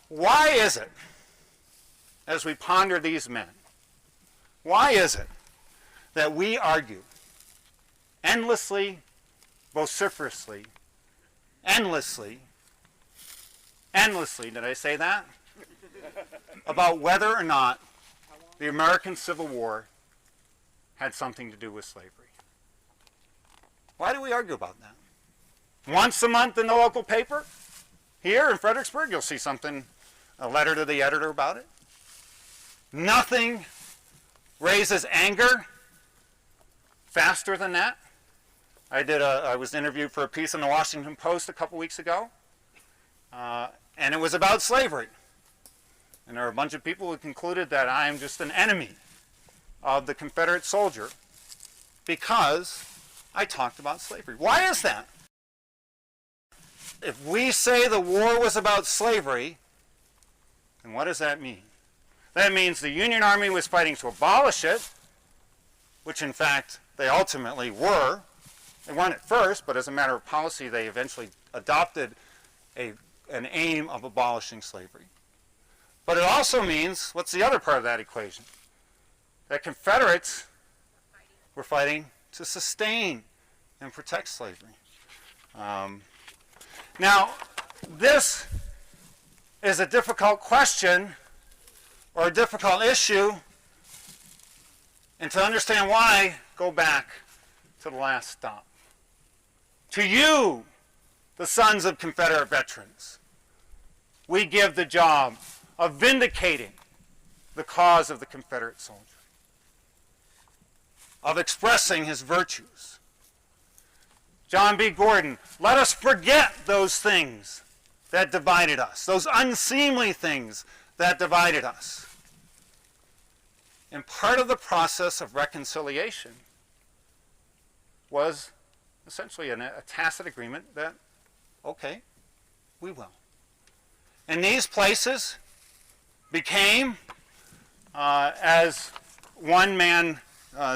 Why is it, as we ponder these men, why is it that we argue endlessly, vociferously, endlessly, did I say that? About whether or not the American Civil War had something to do with slavery? Why do we argue about that? Once a month in the local paper, here in Fredericksburg, you'll see something, a letter to the editor about it. Nothing raises anger faster than that. I was interviewed for a piece in the Washington Post a couple weeks ago, and it was about slavery. And there were a bunch of people who concluded that I am just an enemy of the Confederate soldier because I talked about slavery. Why is that? If we say the war was about slavery, then what does that mean? That means the Union Army was fighting to abolish it, which in fact they ultimately were. They weren't at first, but as a matter of policy, they eventually adopted an aim of abolishing slavery. But it also means, what's the other part of that equation? That Confederates were fighting to sustain and protect slavery. Now, this is a difficult question or a difficult issue, and to understand why, go back to the last stop. To you, the sons of Confederate veterans, we give the job of vindicating the cause of the Confederate soldier, of expressing his virtues. John B. Gordon, let us forget those things that divided us, those unseemly things that divided us. And part of the process of reconciliation was essentially a tacit agreement that, okay, we will. And these places became, as one man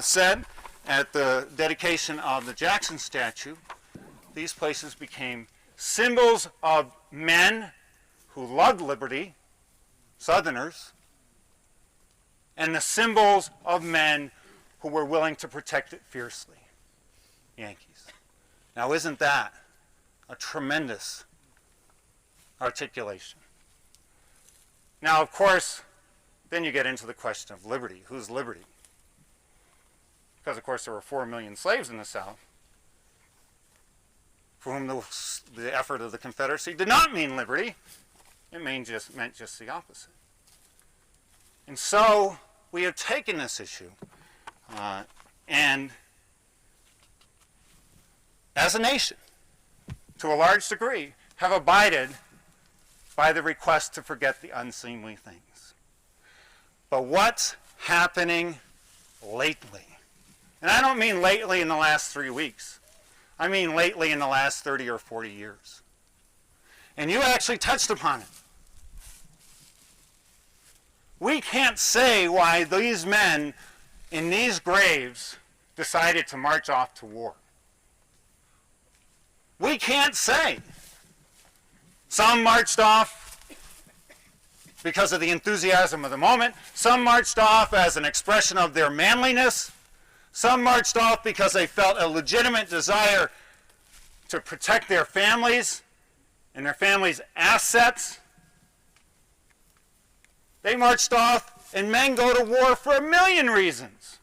said at the dedication of the Jackson statue, these places became symbols of men who loved liberty, Southerners, and the symbols of men who were willing to protect it fiercely, Yankees. Now, isn't that a tremendous articulation? Now, of course, then you get into the question of liberty. Whose liberty? Because, of course, there were 4 million slaves in the South for whom the effort of the Confederacy did not mean liberty. It meant just the opposite. And so we have taken this issue and, as a nation, to a large degree, have abided by the request to forget the unseemly things. But what's happening lately? And I don't mean lately in the last 3 weeks. I mean lately in the last 30 or 40 years. And you actually touched upon it. We can't say why these men in these graves decided to march off to war. We can't say. Some marched off because of the enthusiasm of the moment. Some marched off as an expression of their manliness. Some marched off because they felt a legitimate desire to protect their families and their families' assets. They marched off, and men go to war for 1,000,000 reasons.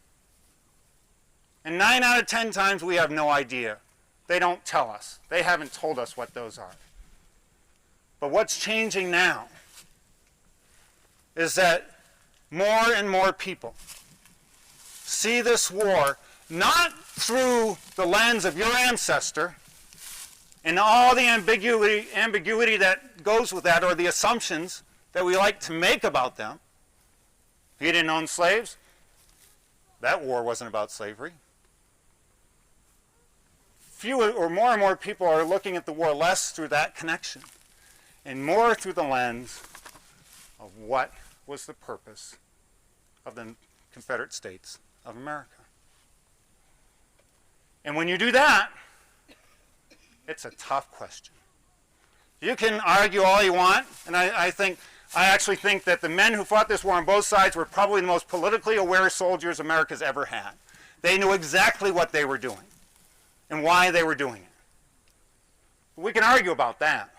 And 9 out of 10 times we have no idea. They don't tell us. They haven't told us what those are. But what's changing now is that more and more people see this war not through the lens of your ancestor and all the ambiguity that goes with that, or the assumptions that we like to make about them. He didn't own slaves. That war wasn't about slavery. Fewer or more people are looking at the war less through that connection and more through the lens of what was the purpose of the Confederate States of America. And when you do that, it's a tough question. You can argue all you want, and I think I actually think that the men who fought this war on both sides were probably the most politically aware soldiers America's ever had. They knew exactly what they were doing and why they were doing it. We can argue about that.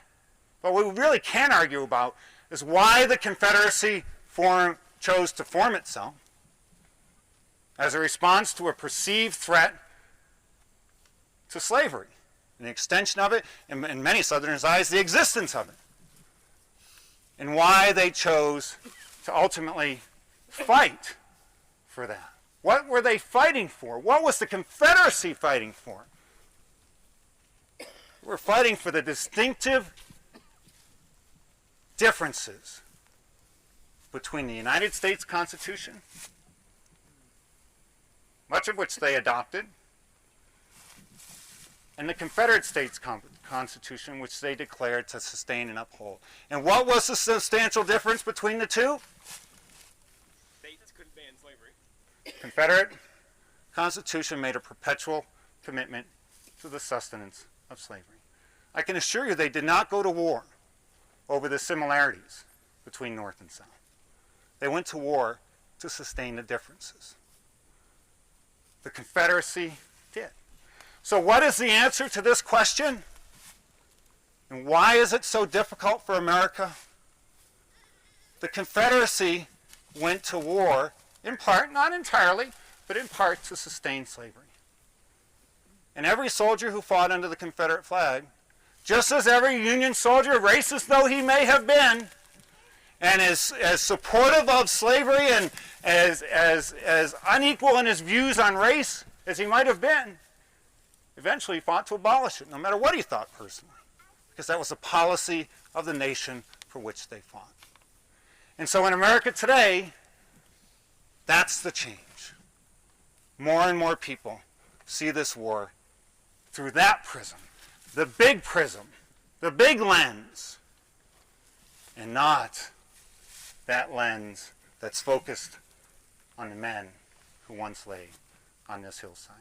But what we really can argue about is why the Confederacy chose to form itself as a response to a perceived threat to slavery, and the extension of it, and in many Southerners' eyes, the existence of it, and why they chose to ultimately fight for that. What were they fighting for? What was the Confederacy fighting for? They were fighting for the distinctive differences between the United States Constitution, much of which they adopted, and the Confederate States Constitution, which they declared to sustain and uphold. And what was the substantial difference between the two? States couldn't ban slavery. Confederate Constitution made a perpetual commitment to the sustenance of slavery. I can assure you they did not go to war over the similarities between North and South. They went to war to sustain the differences. The Confederacy did. So what is the answer to this question? And why is it so difficult for America? The Confederacy went to war, in part, not entirely, but in part to sustain slavery. And every soldier who fought under the Confederate flag, just as every Union soldier, racist though he may have been, and as supportive of slavery and as unequal in his views on race as he might have been, eventually fought to abolish it, no matter what he thought personally, because that was the policy of the nation for which they fought. And so in America today, that's the change. More and more people see this war through that prism, the big lens, and not that lens that's focused on the men who once lay on this hillside.